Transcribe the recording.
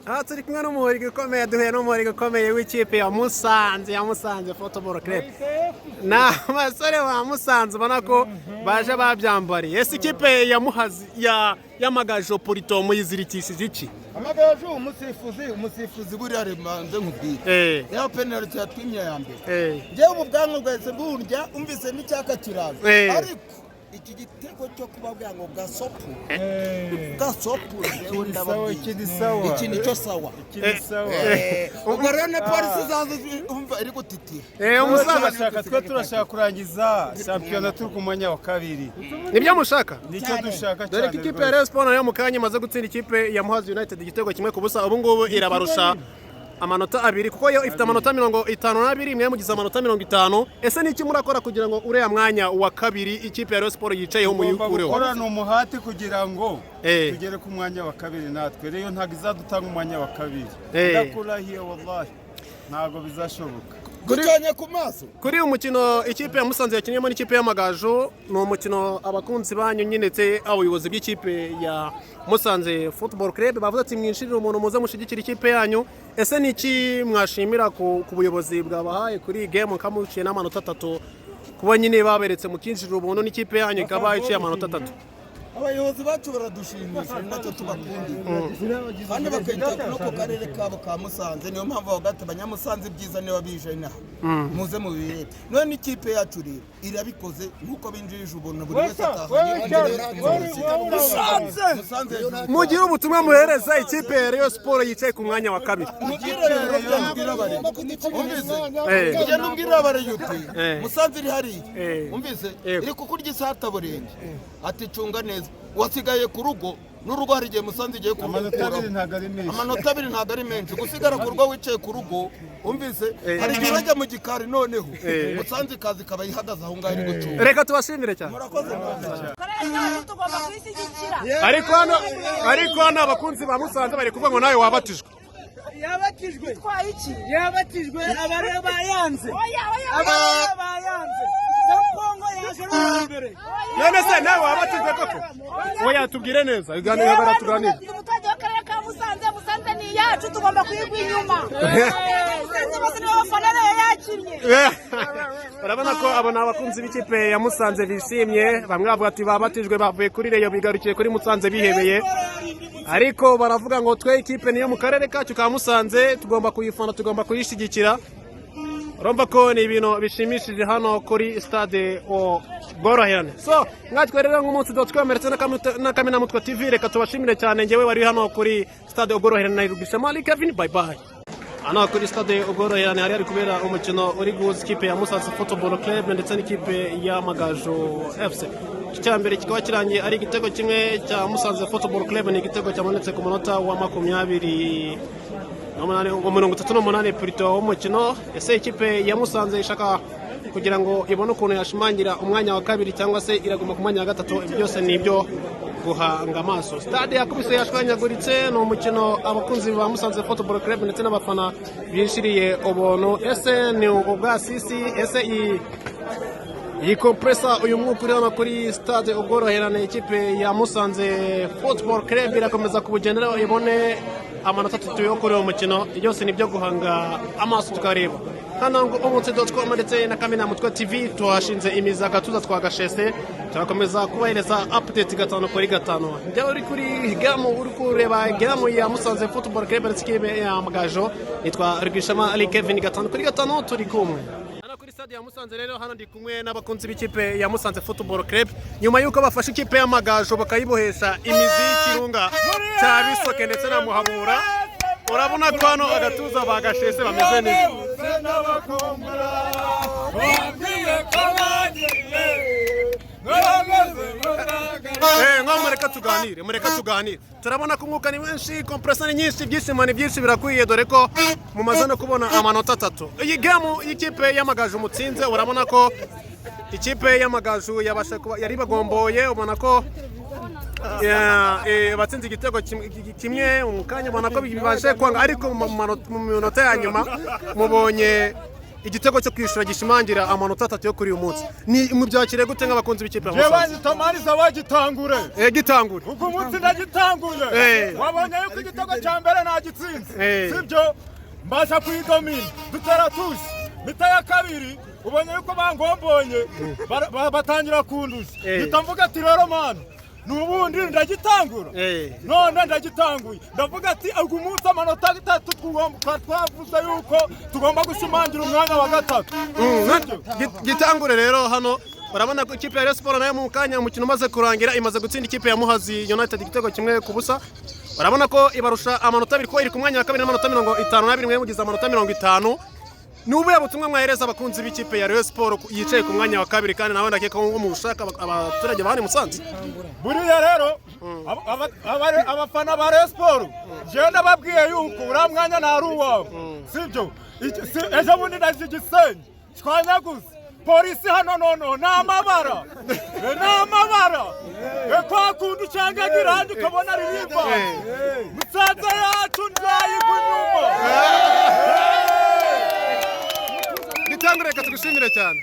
aha turi kumwe n'umuhori ukomeye duhuye n'umuhori ukomeye w'ikipe ya Musanze Football Club na basore ba Musanze ubona ko baje babyambariye ese ikipe ya Muhazi ya Magajo Polito muyizirikishije iki Amagajo umusifuzi buri ari manze nkubwire ya penalty yatwimye ya mbere je ububwango bwese burya umvise n'icyaka kiraza ariko iki gitego cyo kubabwira ngo gasopu rero ndababwiye iki nicyo sawa ubwo rero na polisi zazo umva iri gutitira umusaza twe turashaka kurangiza shampiyona turi ku mwanya wa kabiri nibyo mushaka nicyo dushaka cyane dore ko ikipe ya Rayon Sports nayo mu kanya imaze gutsinda ikipe ya Muhazi United igitego kimwe ku busa ubu ngubu irabarusha amanota abiri kuko yo ifite amanota 52 mwe mugize amanota 50 ese niki murakora kugira ngo uriya mwanya wa kabiri ikipe ya Rayon Sports yicayeho mu yukureho gukora no muhati kugira ngo tugere ku mwanya wa kabiri natwe rero ntago izadutanga umwanya wa kabiri ndakurahiye wallahi ntago bizashoboka gutanye ku maso kuri umukino ikipe ya Musanze yakinyemo n'ikipe y'Amagajo ni umukino abakunzi banyu nyinetse abayobozi bw'ikipe ya Musanze Football Club bavuze ati mwinshirira umuntu muze mushigikira ikipe yanyu ese niki mwashimira ku buyobozi bwabahaye kuri game kamuciye n'amanota 3 kuba nyine baberetse mukinjirira umuntu n'ikipe yanyu ikaba iciye amanota 3 abayobozi bacu baradushimisha nacyo tubakundira kandi bakita no ku karere kabo ka Musanze niyo mpamvu bagata abanyamusanze byiza niyo babije inaha muze mu birete none ikipe yacu rero irabikoze nkuko binjirije ubuntu buri wese Musanze mugiye ubutumwa muhereza ikipe ya Rayon Sports yicaye ku mwanya wa kabiri ugenda umbwira abareyuti Musanze iri hari umvise iri kukurya isata burenge ati cunga neza wasigaye ku rugo n'urugo hari igihe Musanze igiye ku amanota 2 ntago ari menshi gusigara ku rugo wicaye ku rugo umvise hari igihe bajya mu gikari noneho Musanze kazi kaba yihagaze aho ngaho iri gucunga reka tubashimire cyane murakoze ariko hano abakunzi ba Musanze bari kuvuga ngo nawe wabatijwe yabatijwe abareba yanze none se nawe wabatijwe koko oya tubwire neza iganiro baratuganira umuturage w'akarere ka Musanze ni iyacu tugomba kuyigwa inyuma Musanze bose nibo bafana rero yakinnye urabona ko abo ni abakunzi b'ikipe ya Musanze bishimye bamwe bavuga ati babatijwe bavuye kuri Rayon bigarukiye kuri Musanze bihebeye ariko baravuga ngo twe ikipe niyo mu karere kacu ka Musanze tugomba kuyifana tugomba kuyishigikira urumva ko ni ibintu bishimishije hano kuri stade Ubworoherane so mwatwe rero nk'umunsi dotwemeretse na Kamenamutwe TV reka tubashimire cyane ngewe wari hano kuri stade Ubworoherane na Rugishema Ali Kevin bye bye hano kuri stade Ubworoherane hari kubera umukino uri guhuza ikipe ya Musanze Football Club ndetse n'ikipe ya Magajo FC icyambere kikaba kirangiye ari igitego kimwe cya Musanze Football Club ni igitego cyamanutse ku munota wa 38 Polito w'umukino ese ikipe ya Musanze ishaka kugira ngo ibone ukuntu yashimangira umwanya wa kabiri cyangwa se iraguma ku mwanya wa gatatu byose ni ibyo guhanga amaso stade yakubise yashwanyaguritse no umukino abakunzi ba Musanze Football Club ndetse n'abafana binshiriye ubuntu ese ni ubwasisi ese iyi compressor uyu mwuka uri hano kuri stade Ubworoherane ikipe ya Musanze Football Club irakomeza kubugendera ibone amanota 3 yo kuri uwo mukino byose nibyo guhanga amaso tukareba hano ngo umunsi.com ndetse na Kamenamutwe TV tuhashinze imiza gatuza twagashese turakomeza kubahereza update 5 kuri 5 njya uri kuri gamu uri kureba gamu ya Musanze Football Club ndetse ya Magajo nitwa Rugishema Ali Kevin 5 kuri 5 turi kumwe kuri stade ya Musanze rero hano ndi kumwe n'abakunzi b'ikipe ya Musanze Football Club nyuma yuko bafashe ikipe ya Magajo bakayibohesha imizi y'ikirunga cya Bisoke ndetse na Muhabura urabona ko hano agatuza bagashese bameze neza mureka tuganire turabona ko umwuka ni menshi compressor ni nyinshi byishimo ni byinshi birakwiye dore ko mumaze no kubona amanota 3 iyi game y'ikipe y'Amagajo mutsinze urabona ko ikipe y'Amagajo yabasha kuba yari bagomboye ubona ko batsinze igitego kimwe umukanya ubona ko bibashe kwanga ariko mu minota ya nyuma mubonye igitego cyo kwishura gishimangira amanota 3 yo kuri uyu munsi ni mubyakire gute nk'abakunzi b'ikipe ya Musanze jewe ntamariza bagitangure gitangure ubwo umunsi ndagitanguye wabonye yuko igitego cya mbere nagitsinze sibyo mbasha kwidomina dutera tushi mita ya kabiri ubonye yuko bangombonye batangira kundusha bitamvuga ati rero man nubundi ndagitangura none ndagitanguye ndavuga ati ubwo umunsi amanota 3 twavuze yuko tugomba gushimangira umwanya wa 3 gitangure rero hano barabona ko ikipe ya Rayon Sports nayo mu kanya umukino umaze kurangira imaze gutsinda ikipe ya Muhazi United igitego kimwe ku busa barabona ko ibarusha amanota 2 ko iri ku mwanya wa 2 n'amanota 52 mwe mugize amanota 50 nubuye butumwe mwahereza abakunzi b'ikipe ya Rayon Sports yicaye ku mwanya wa 2 kandi nawe ndakeka ko mu gushaka abaturage bane Musanze buriya rero abafana ba Rayon Sports je ndababwiye yuko ura mwanya nari uwawe sibyo ejo bundi ndazigisenye twanyaguze polisi hano nono n'amabara kwa kundu cyangwa girandi ukabona ririmba Musanze yacu nzayigunyuma gitangure reka tugushimire cyane